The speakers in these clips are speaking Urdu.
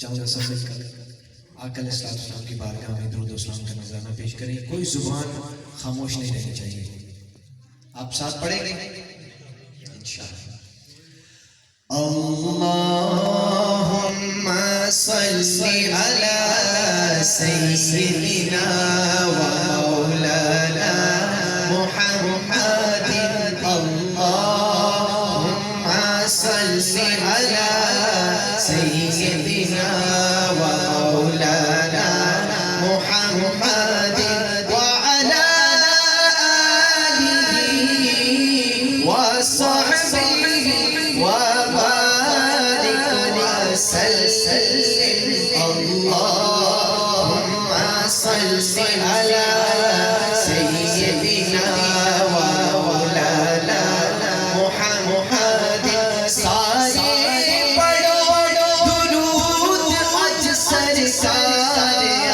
چاہوں گا سب مل کر آقا علیہ السلام کی بارگاہ میں درود و سلام کا نذرانہ پیش کریں. کوئی زبان خاموش نہیں رہنی چاہیے. آپ ساتھ پڑھیں گے انشاءاللہ. اللہم صلی علی سیدنا و مولانا محمد. اللہم صلی علی سیدنا و مولانا محمد وعلی آلہ وصحبہ وبارک وسلم. اللہم صلی علی سیدنا و مولانا محمد. سارے پڑھو درود اج سرکار آ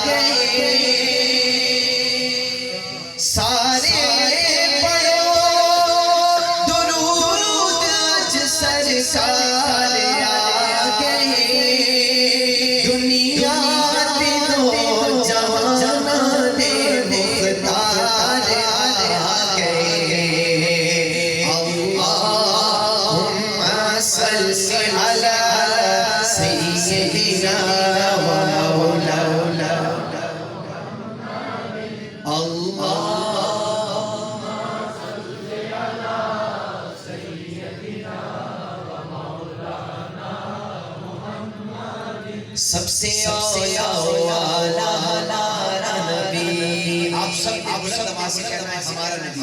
گئے. سارے پڑھو درود اج سرکار آ گئے. دنیا دنوں جہان دے مختار آ گئے. اللہم صلی علی سیدنا و مولانا. اللہم سب سے اولا نبی. آپ سب بلند آواز سے کہنا ہے ہمارا نبی.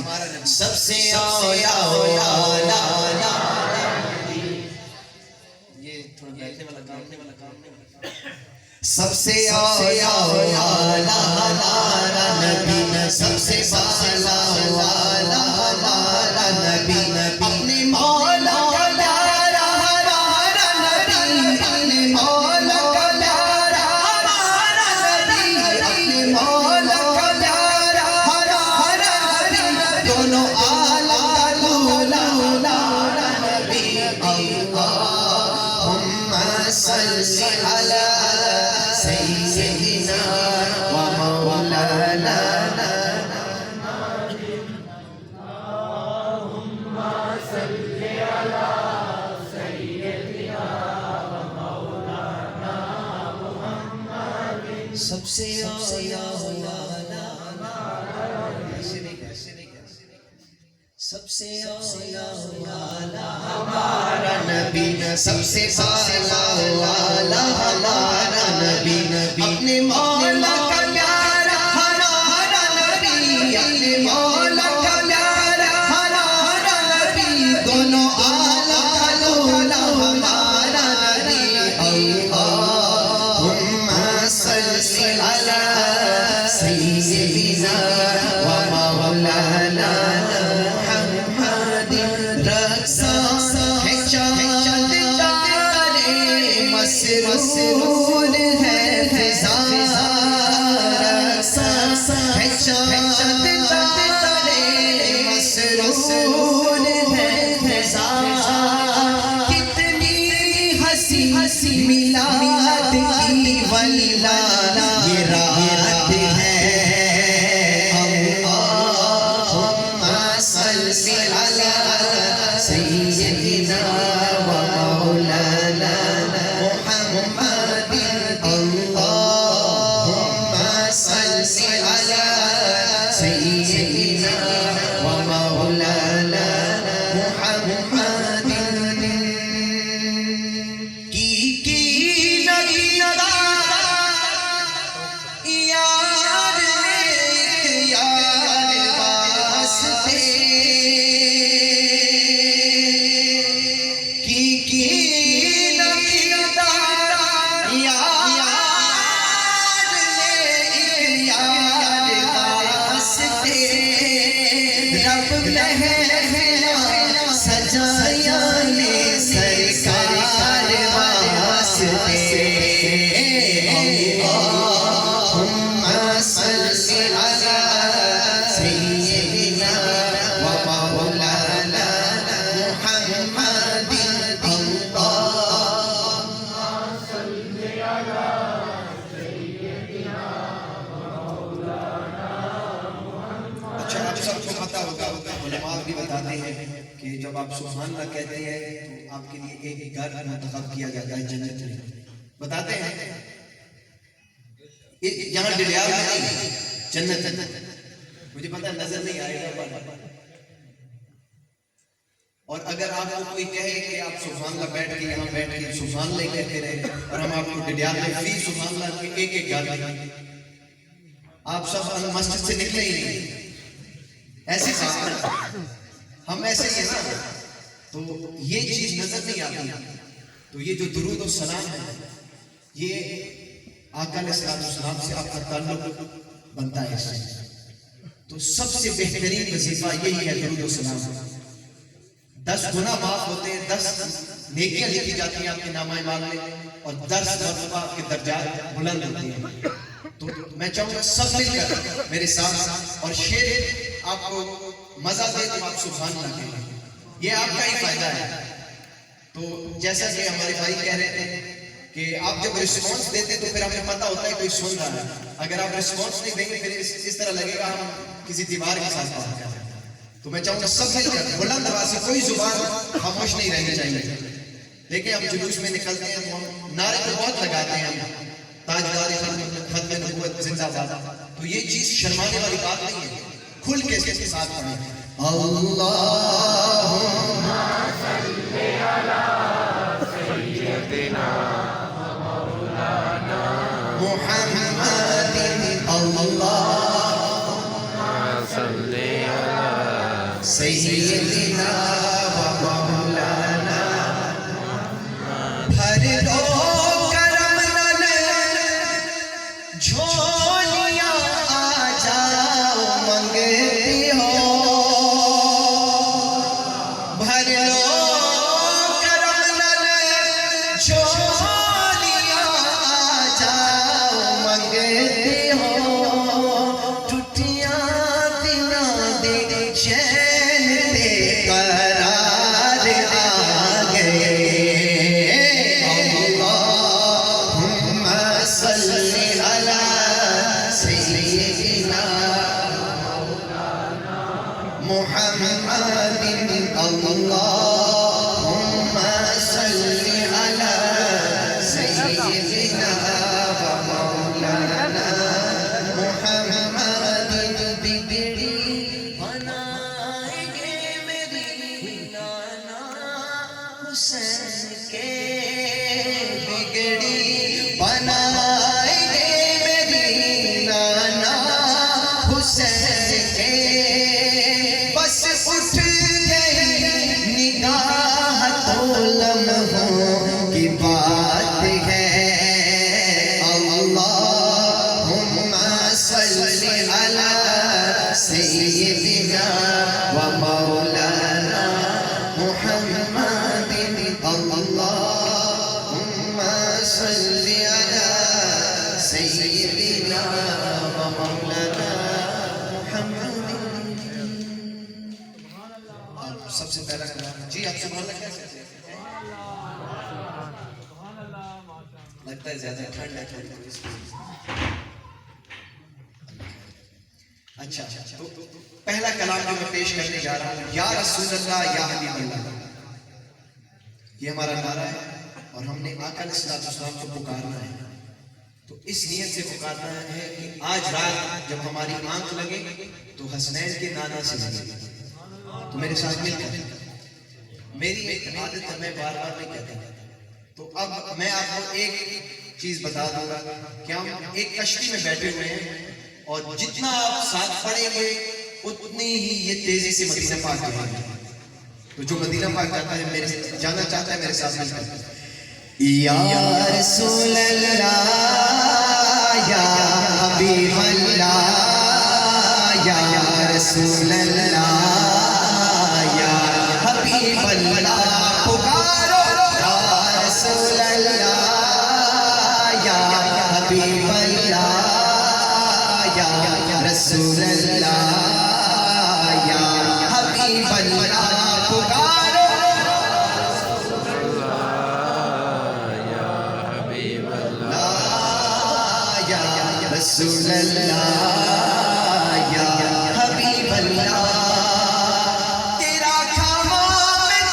سب سے اولا نبی. یہ تھوڑا بیٹھنے والا کام نہیں. سب سے اولا نبی. سب سے بالا نبی. اپنے مولا کا پیارا نبی. اپنے مولا کا پیارا نبی. اپنے مولا کا پیارا نبی. دونوں عالم کا دولا نبی. اللہم صلی علی سیدنا و مولانا. سب سے اولا سب سے اولا ہمارا نبی. سب سے بالا ہمارا نبی. اپنے مولا کا پیارا نبی. اپنے مولا کا پیارا نبی. دونوں عالم کا دولا ہمارا نبی. اللہم صلی علی سیدنا و مولانا محمد. رقصاں ہے چاند تارے مسرور ہے فضا. رقصاں ہے چاند تارے مسرور ہے فضا. کتنی ہنسی میلاد کی ولیلا یہ رات ہے. اللہم صلی علی سیدنا و مولانا محمد. اللہم صلی علی سیدنا و مولانا محمد. کی آپ سبحان اللہ کہتے ہیں تو آپ کے لیے ایک گھر منتخب کیا جاتا ہے جنت میں. بتاتے ہیں یہاں ڈلیار میں نہیں، جنت. مجھے پتا نظر نہیں آئے گا، اور اگر آپ کو کوئی کہے کہ آپ سبحان اللہ بیٹھ کے یہاں بیٹھ کے سبحان اللہ کہتے رہے اور ہم آپ کو ڈلیار میں فی سبحان اللہ کے ایک گھر دیں، آپ سب مسجد سے نکلے ہی نہیں. ایسے ہم ایسے ہی ہیں نا، تو یہ چیز نظر نہیں آتی. تو یہ جو درود و سلام ہے، یہ آقا علیہ السلام سے آپ کا تعلق بنتا ہے. اس سے تو سب سے بہترین وظیفہ یہی ہے درود و سلام. 10 گناہ معاف ہوتے ہیں، 10 نیکیاں لکھی جاتی ہیں آپ کے نامہ اعمال میں، اور 10 مرتبہ آپ کے درجات بلند ہوتے ہیں. تو میں چاہوں گا سب مل کر میرے ساتھ، اور شعر آپ کو مزہ دے تو آپ سبحان اللہ کہیں، یہ آپ کا ہی فائدہ ہے. تو جیسا کہ ہمارے بھائی کہہ رہے تھے کہ آپ جب رسپانس دیتے تو پھر ہمیں پتہ ہوتا ہے کوئی سن رہا ہے. اگر آپ رسپانس نہیں دیں گے پھر اس طرح لگے گا ہم کسی دیوار کے ساتھ بات کر رہے ہیں. تو میں چاہوں گا سب مل کر بلند آواز سے، کوئی زبان خاموش نہیں رہنی چاہیے. دیکھیں ہم جلوس میں نکلتے ہیں تو ہم نعرے تو بہت لگاتے ہیں، ہم تاجدار ختم نبوت زندہ باد. تو یہ چیز شرمانے والی بات نہیں ہے، کھل کے اس کے ساتھ پڑھیں. اللہم صلی علی سیدنا مولانا محمد. اللہم صلی علی سیدنا مولانا. بھر دو کرم جھولیاں آ جاؤ منگتی ہو. بھر لو کرم جھولیاں آ جاؤ منگتی ہو. ٹوٹیاں دنوں دے چین دے قرار آ گئے. محمد اللہم صلی علی سیدنا مولانا محمد. بگڑی بنائیں گے میری نانا حسین کے، بگڑی بنائیں گے میری نانا حسین کے. بس اٹھ گئی نگاہ تو لمحوں کی بات ہے. اللہم صلی علی سیدنا و مولانا محمد. اللہم صلی علی سیدنا و مولانا محمد. سب سے پہلا کلام جی آپ سبحان اللہ کیسے ہیں؟ لگتا ہے زیادہ ٹھنڈ ہے تھوڑی. اچھا تو پہلا کلام جو میں پیش کرنے جا رہا ہوں، یا رسول اللہ یا حبیب اللہ، یہ ہمارا نعرہ ہے اور ہم نے آقا علیہ السلام کو پکارنا ہے. تو اس نیت سے پکارنا ہے کہ آج رات جب ہماری آنکھ لگے تو حسنین کے نانا سے لگے. تو میرے ساتھ مل کر، میری ایک عادت ہے میں بار بار نہیں کہتا. تو اب میں آپ کو ایک چیز بتا دوں گا کہ ہم ایک کشتی میں بیٹھے ہوئے ہیں، اور جتنا آپ ساتھ پڑھیں گے اتنی ہی یہ تیزی سے مدینہ پاک جائیں گے. تو جو مدینہ پاک جاتا ہے میرے جانا چاہتا ہے میرے ساتھ مل کر. یا رسول اللہ یا حبیب اللہ یا رسول اللہ یا حبیب اللہ. پکارو یا رسول اللہ یا حبیب اللہ یا رسول اللہ یا حبیب اللہ. پکارو رسول اللہ یا حبیب اللہ. تیرا کھاما میں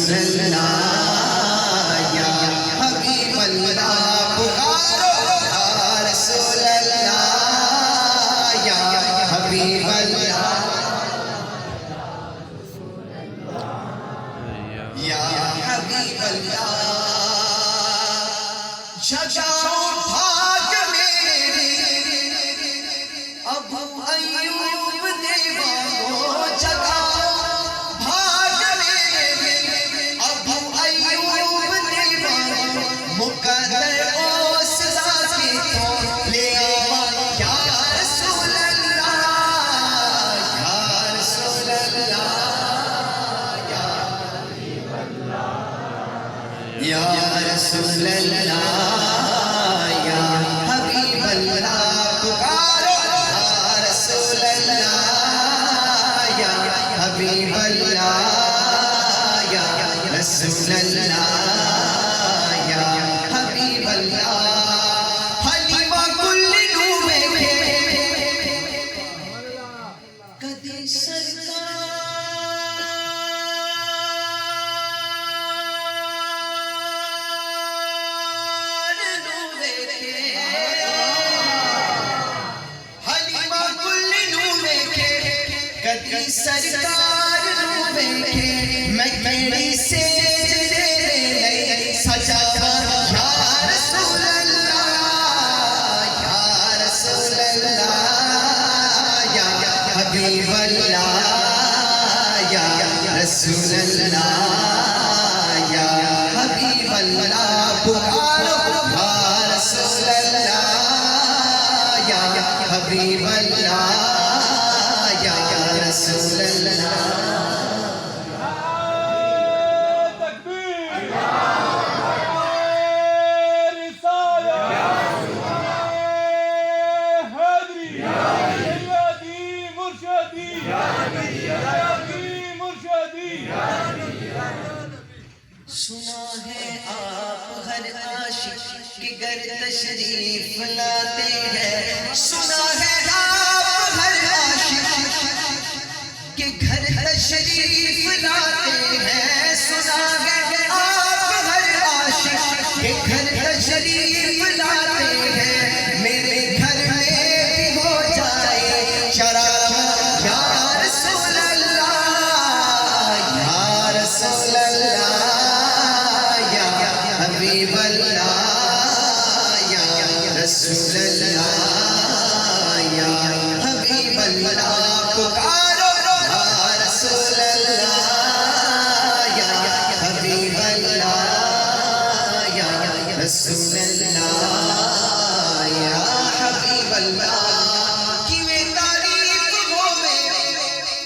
رسول اللہ یا حبیب اللہ پکارو یا رسول اللہ یا حبیب اللہ یا حبیب اللہ جگاؤ بھاگ میرے ابو ایوب دیوانو جگاؤ بھاگ میرے ابو ایوب دیوانو مقدر او سزا کی تو لے آوا یا رسول اللہ یا رسول اللہ یا رسول اللہ یا حبیب اللہ پکارو یا رسول اللہ یا حبیب اللہ یا رسول اللہ یا حبیب اللہ حلیمہ کل نوے کے کدی سرکار کدی سرکار روے کے میں کیڑی سجدے لئی سجاوا یا رسول اللہ یا رسول اللہ یا حبیب اللہ یا رسول اللہ یا حبیب اللہ پکارو یا رسول اللہ یا حبیب اللہ رسول اللہ تکبیر رسالہ حیدری مرشدی مرشدی سنا ہے آپ ہر عاشق کے گھر تشریف لاتے ہیں سنا ہے آپ ہر عاشق کے گھر تشریف لاتے ہیں سنا ہے آپ ہر عاشق کے گھر تشریف لاتے ہیں میرے گھر میں بھی ہو جائے چراغ یا رسول اللہ یا رسول اللہ یا حبیب اللہ یا رسول اللہ یا حبیب اللہ پکارو یا رسول اللہ یا حبیب اللہ یا رسول اللہ یا حبیب اللہ کیویں تعریف ہوے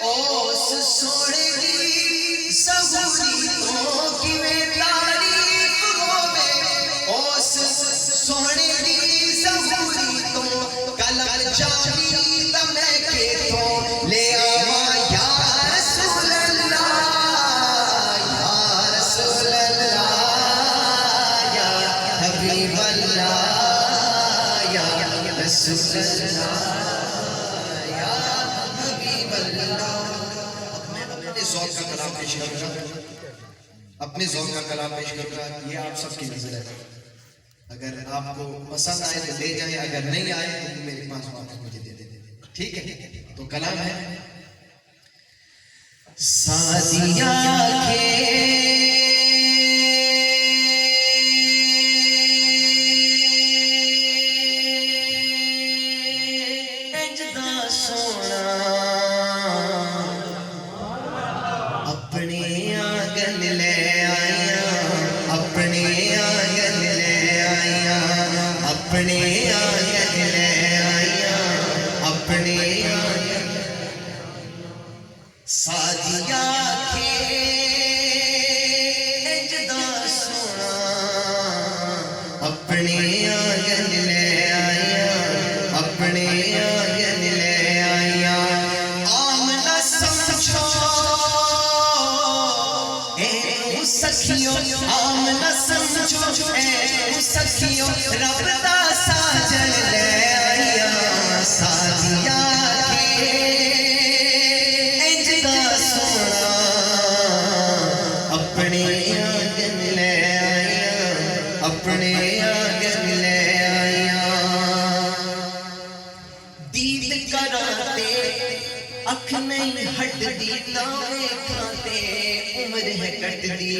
اوس سونے دی سہولی تو کیویں تعریف ہوے اوس سونے دی سہولی تو کلر جاوی میں کے تو لے آوا یا رسول اللہ یا رسول اللہ یا حبیب اللہ یا رسول اللہ یا حبیب اللہ اپنے ذوق کا کلام پیش کروں گا اپنے ذوق کا کلام پیش کروں گا یہ آپ سب کی نظر ہے اگر آپ کو پسند آئے تو لے جائیں اگر نہیں آئے تو میرے پاس واپس مجھے دے دیں ٹھیک ہے تو کلام ہے سادیا کے اجدا سونا اپنے آنگن لے آیا اپنے آنگن لے آیا اپنے آنگن لے آیا اپنے آنگن سادیا کے اجدا سونا اپنے آنگن لے آیا اپنے آنگن لے آیا آمنا سمجھو اے سکھیوں آمنا سمجھو اے سکھیوں رب دا ساجن لے آیا سادیا کے اجدا سونا اپنے کٹ دی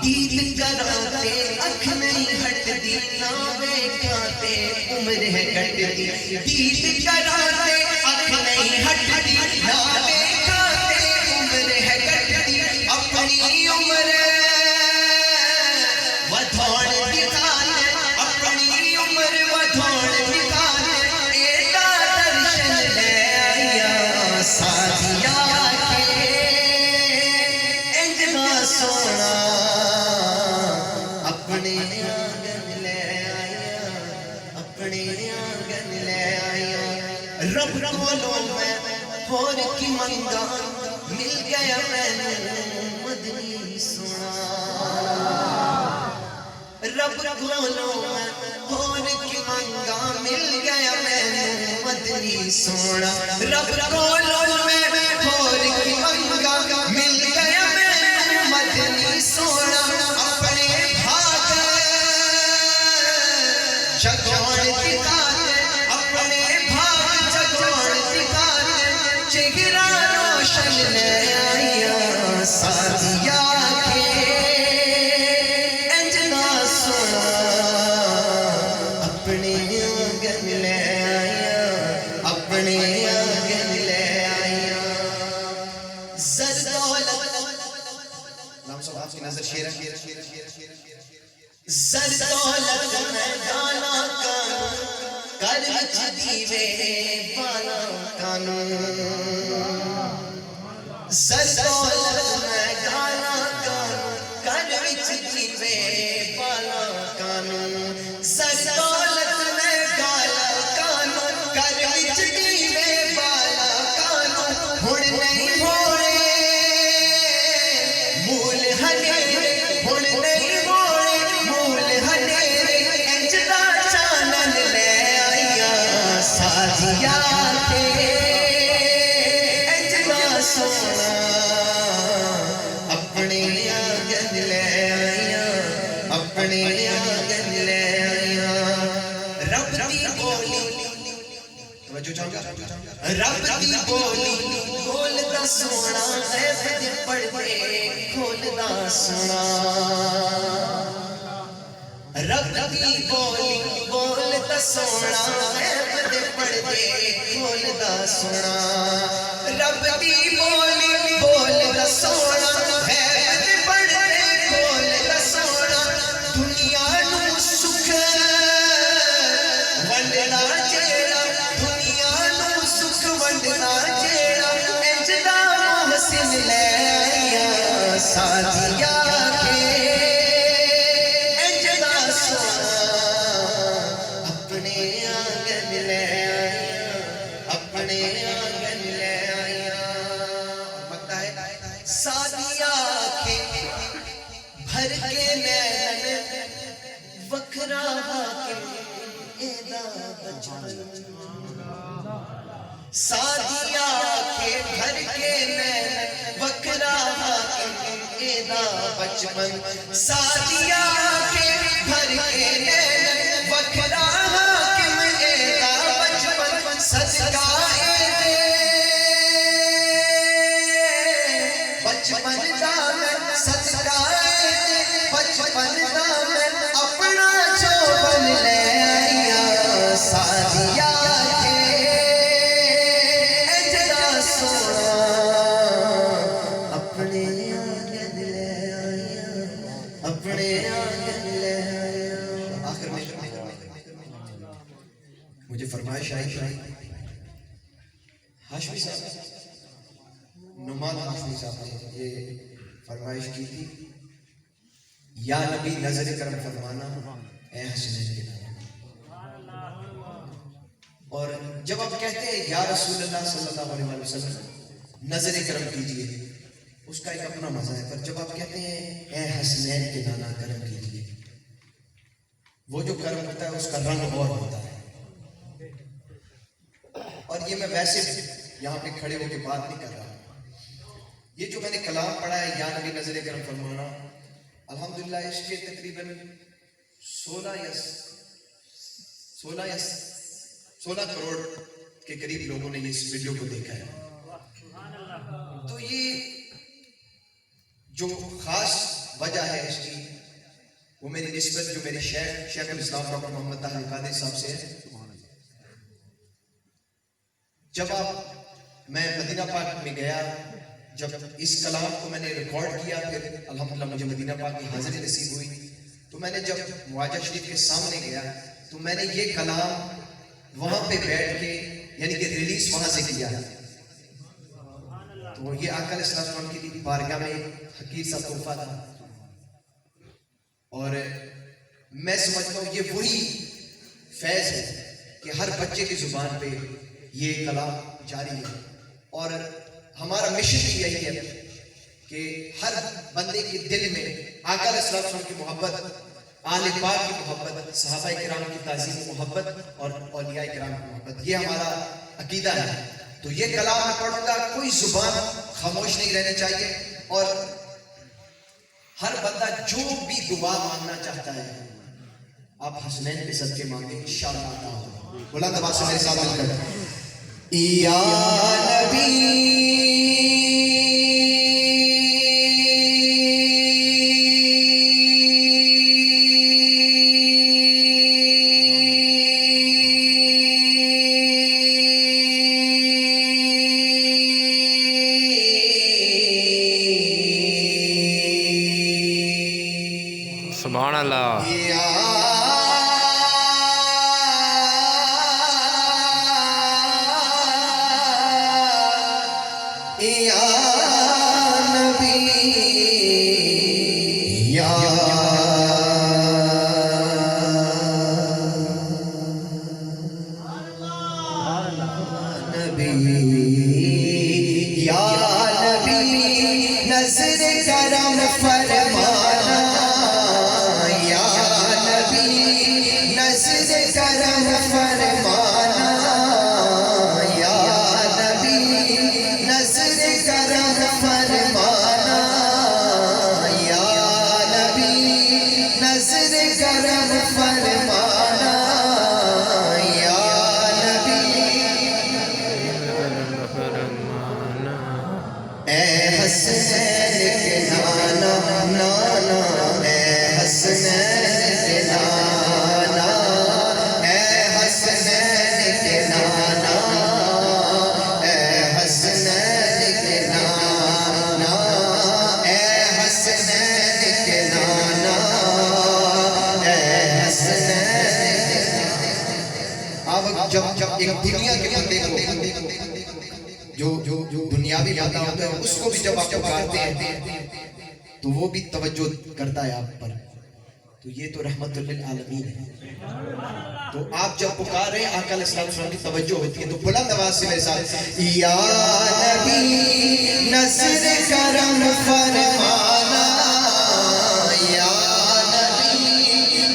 دید کراتے اکھ نہیں ہٹ دی ناوے کھاتے عمر ہے کٹ دی دید کراتے اکھ نہیں ہٹ دی ناوے کھاتے عمر ہے کٹ دی اپنی عمر ودھوڑ دکھاتے اپنی عمر ودھوڑ دکھاتے ایڈا درشن لے آیا سادیا کے انجنا سونا اپنے آنگن لے آیا اپنے آنگن لے آیا رب کولوں میں ہور کی منگا مل گیا میں مدنی سونا رب کولوں میں ہور کی منگا مل گیا میں مدنی سونا رب کولوں میں ہور کی منگا مل گیا میں مدنی سونا اپنے بھاگ جگوڑ دکھاتے اپنے بھاگ جگوڑ دکھاتے چہرہ روشن لے آیا سادیا کے انجنا سونا اپنے آنگن لے آیا اپنے آنگن لے آیا زر دولت نام صاحب آپ کی نظر شیر زر دولت میں گانا کانوں کر وچ دیوے بالا کانوں زر دولت میں گانا کانوں کر وچ دیوے بالا کانوں زر دولت میں گالا کانوں کر وچ دیوے بالا کانوں ہن نہیں ہونے مول ہنیرے ہن نہیں ہونے مول ہنیرے انجنا چانن لے آیا سادیا کے انجنا سونا اپنے آنگن لے آیا اپنے آنگن لے آیا رب دی بولی توجہ چاہوں رب دی بولی بولدا سونا غیب دے پردے کھولدا سونا رب دی بولی بولدا سونا غیب دے پردے کھولدا سونا رب دی بولی بولدا سونا غیب دے پردے کھولدا سونا دنیا نو سکھ ونڈنا جیڑا دنیا نو سکھ ونڈنا جیڑا انجنا محسن لے آیا سادیا کے انجنا سونا اپنے آنگن لے آیا اپنے آنگن لے آیا مکتا ہے سادیا کے بھر کے نین وکھرا حاکم ایدا بچپن سادیا کے بھر کے نین وکھرا حاکم ایدا بچپن سادیا کے بھر کے نین وکھرا حاکم ایدا بچپن صدقہ بچپن دا میں صدقہ بچپن دا میں اپنا چوبن لے آیا سادیا کے انجنا سونا اپنے آنگن لے آیا اپنے آنگن لے آیا آخر میں مجھے فرمائش آئی ہاشمی صاحب نعمان ہاشمی صاحب نے یہ فرمائش کی تھی یا نبی نظر کرم فرمانا اے حسنین کے نام اور جب آپ کہتے ہیں یا رسول اللہ صلی اللہ علیہ وسلم نظر کرم کیجئے اس کا ایک اپنا مزہ ہے پر جب آپ کہتے ہیں اے حسنین کے نانا کرم کیجئے وہ جو کرم ہوتا ہے اس کا رنگ اور ہوتا ہے اور یہ میں ویسے یہاں پہ کھڑے ہو کے بات نہیں کر رہا یہ جو میں نے کلام پڑھا ہے یا نبی نظر کرم فرمانا الحمدللہ اس کے تقریباً 16 کروڑ کے قریب لوگوں نے اس ویڈیو کو دیکھا ہے تو یہ جو خاص وجہ ہے اس کی وہ میری نسبت جو میرے شیخ الاسلام ڈاکٹر محمد طاہر القادری صاحب سے ہے. جب میں مدینہ پاک میں گیا، جب اس کلام کو میں نے ریکارڈ کیا، پھر الحمدللہ مجھے مدینہ پاک کی حاضری نصیب ہوئی، تو میں نے جب مواجہ شریف کے سامنے گیا تو میں نے یہ کلام وہاں پہ بیٹھ کے یعنی کہ ریلیز وہاں سے کیا. تو یہ آقا علیہ السلام کی بارگاہ میں ایک حقیر سا تحفہ تھا، اور میں سمجھتا ہوں یہ وہی فیض ہے کہ ہر بچے کی زبان پہ یہ کلام جاری ہے. اور ہمارا مشن بھی یہی ہے کہ ہر بندے کے دل میں آقا علیہ السلام کی محبت، آل پاک کی محبت، صحابہ کرام کی تعظیم و محبت اور اولیاء کرام کی محبت، یہ ہمارا عقیدہ ہے. تو یہ کلام میں پڑھوں گا، کوئی زبان خاموش نہیں رہنی چاہیے، اور ہر بندہ جو بھی دعا مانگنا چاہتا ہے آپ حسنین کے صدقے مانگیں انشاءاللہ عطا ہوگا. بلند آواز سے میرے ساتھ مل کر یا نبی سبحان اللہ. نظر کرم فرمانا یا نبی، نظر کرم فرمانا یا نبی، نظر کرم فرمانا یا نبی، نظر کرم فرمانا یا نبی. اے حسنین کے نانا نانا، اے حسنین کے نانا، اے حسنین کے نانا، اے حسنین کے نانا، اے حسنین کے نانا، اے حسنین کے نانا. اب جب ایک دنیا کے بندے کو جو دنیاوی بندہ ہوتا ہے اس کو بھی جب آپ پکارتے ہیں تو وہ بھی توجہ کرتا ہے آپ پر، تو یہ تو رحمت للعالمین ہے. تو آپ جب پکار رہے ہیں آقا علیہ السلام کی توجہ ہوتی ہے، تو بلند آواز سے میرے ساتھ یا نبی نظر کرم فرمانا یا نبی،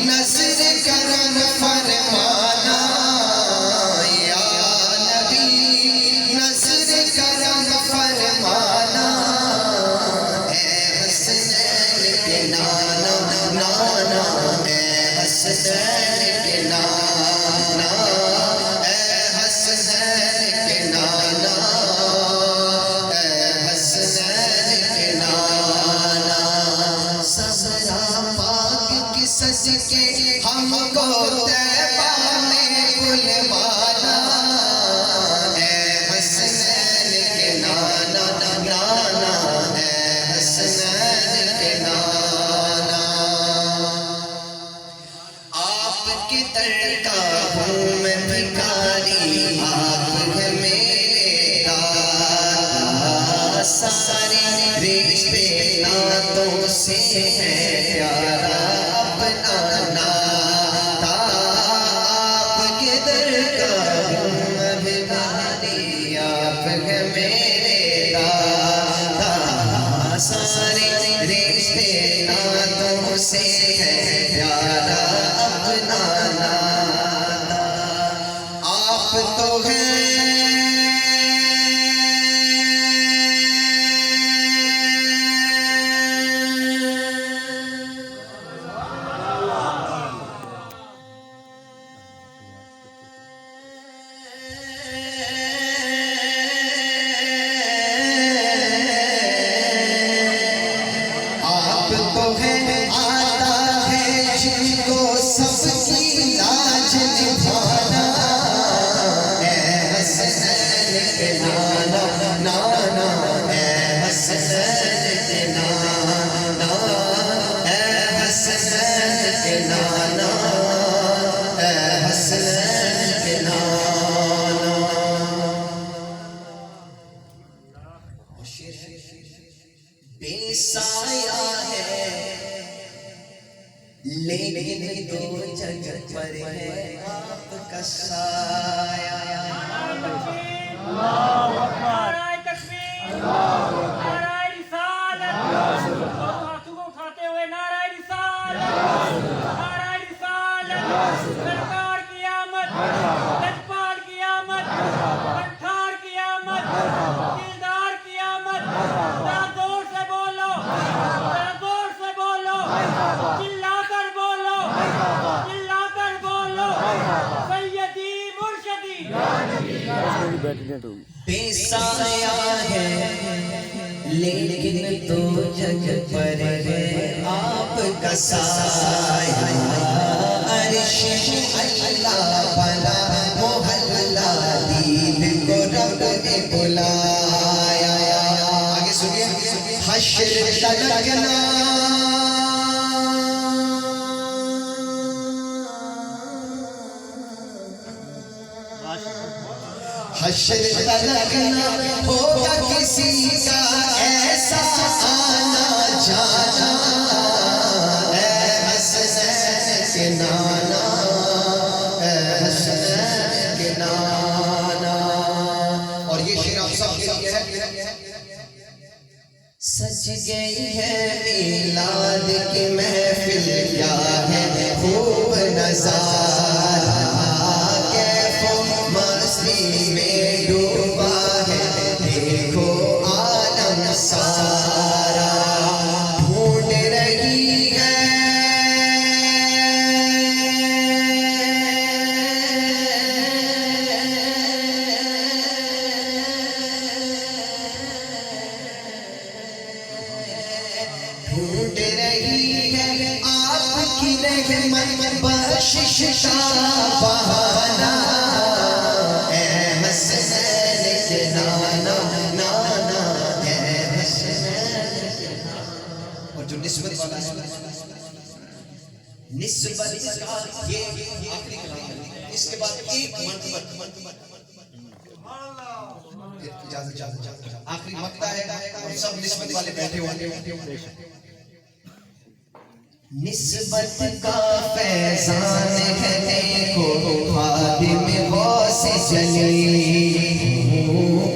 نظر کرم فرمانا یا نبی، نظر کرم فرمانا. اے حسنین کے نانا نانا، اے حسنین کے نانا، اے حسنین کے نانا، اے حسنین کے نانا. سبرا پاک کی سج کے ہم کو طیبہ میں بلوانا. اے حسنین کے نانا نانا، اے حسنین کے نانا. آپ کے در کا ہوں میں بھکاری، آپ ہیں میرے دادا، سارے رشتے ناتوں سے ہے پیارا اپنا ناتا. آپ کے در کا ہوں میں بھکاری، آپ ہیں میرے دادا، سارے رشتے ناتوں سے ہے پیارا اپنا ناتا. آپ تو ہیں بے سایہ ہے لیکن دو جگ پر ہے آپ کا سایہ. نعرہ تکبیر، نعرہ رسالت، دونوں ہاتھوں کو اٹھاتے ہوئے نعرہ رسالت، نعرہ رسالت، سرکار کی آمد، لجپال کی آمد، پٹھار کی آمد، دلدار کی آمد. ذرا زور سے بولو، ذرا زور سے بولو، چلا کر بولو، چلا کر بولو، سیدی مرشدی. بے سایہ ہے لیکن دو جگ پر ہے آپ کا سایہ. عرش اللہ بنا محلہ دید کو رب نے بلایا. آگے سنیے. حشر لگنا حشر لگنا ہوگا کسی کا ایسا آنا جانا. اے حسنین کے نانا، اے حسنین کے نانا. اور یہ شعر آپ سب کے لیے ہے. سج گئی ہے میلاد کی محفل، کیا ہے خوب نظارہ. کیف و مستی میں ڈوبا ہے دیکھو عالم سارا. ڈھونڈ رہی ہے ڈھونڈ رہی ہے آپ کی رحمت بخشش کا بہانہ. اے حسنین کے نانا نانا، اے حسنین کے نانا. اور جو نسبت والا ہے، نسبت کا یہ آخری کلام ہے. اس کے بعد ایک مرتبہ آخری مقطع ہے اور سب نسبت والے بیٹھے ہوئے. نسبت کا فیضان ہے دیکھو خادم غوث جلی.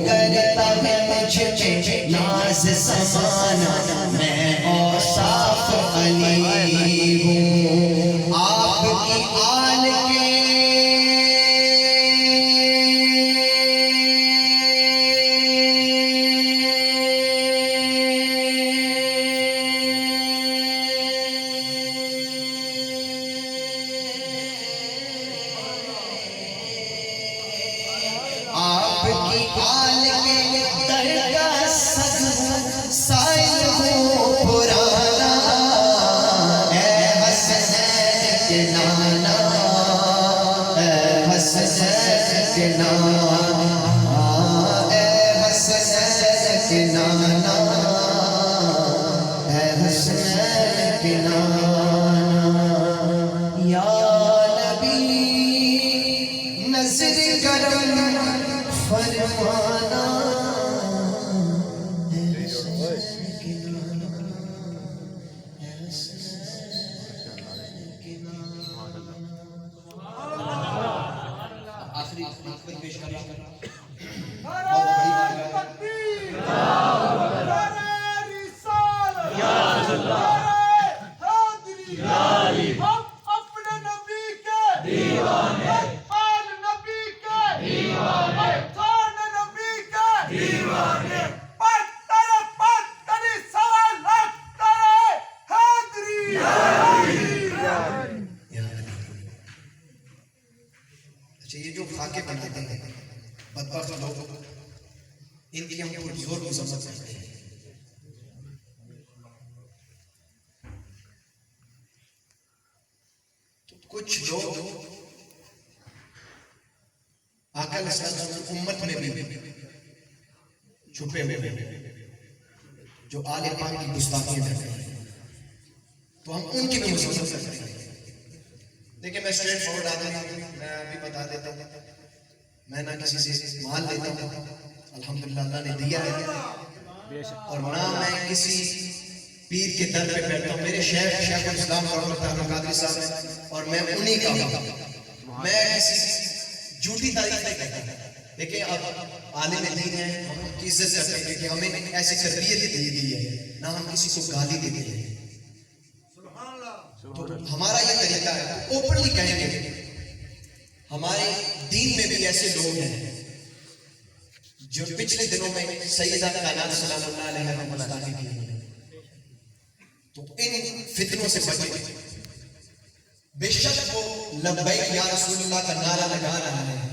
کرتا ہے مجھ پہ ناز زمانہ، میں اوصاف علی ہوں. آپ کی آل کے آپ کی آل کے در کا سائل ہوں پرانا. اے حسنین کے نانا، اے حسنین کے نانا، اے حسنین کے نانا، اے حسنین کے نانا. یا نبی نظر کرم فرمانا. اے حسین کے نانا، اے حسین کے نانا. آخری پیش کر رہا ہوں. نعرہ تکبیر، نعرہ رسالت، نعرہ حیدری. ہم اپنے نبی کے دیوانے، آل نبی کے دیوانے، خان نبی کے دیوانے. پتری سوالات کرے حیدری. اچھا، یہ جو خاکے بناتے ہیں بدبخت لوگ، ان کی ہم کو زور مذمت کرتے ہیں. تو کچھ لوگ آقا علیہ السلام کی امت میں بھی چھپے ہوئے جو آل پاک کی گستاخیاں کرتے ہیں، تو ہم ان کی بھی مذمت کرتے ہیں. دیکھیں میں اسٹریٹ فارورڈ آدمی ہوں، میں ابھی بتا دیتا ہوں، میں نہ کسی سے مال لیتا ہوں. الحمدللہ اللہ نے دیا ہے. اور نہ میں کسی پیر کے در پہ بیٹھتا ہوں. میرے شیخ الاسلام محمد قادری صاحب ہیں اور میں انہی کا ہوں. میں کسی جھوٹی تعریف نہیں کرتا. دیکھیں اب عالم دین ہیں, ہم ان کی عزت کرتے ہیں کہ ہمیں ایسی تربیت دی گئی ہے, نہ ہم کسی کو گالی دیتے ہیں. تو ہمارا یہ طریقہ ہے, اوپنلی کہیں گے. ہمارے دین میں بھی ایسے لوگ ہیں جو پچھلے دنوں میں سیدہ کائنات سلام اللہ علیہ نے گستاخی کی ہے. تو ان فتنوں سے بچیں. بے شک وہ لبیک یا رسول اللہ کا نعرہ لگا رہا ہے,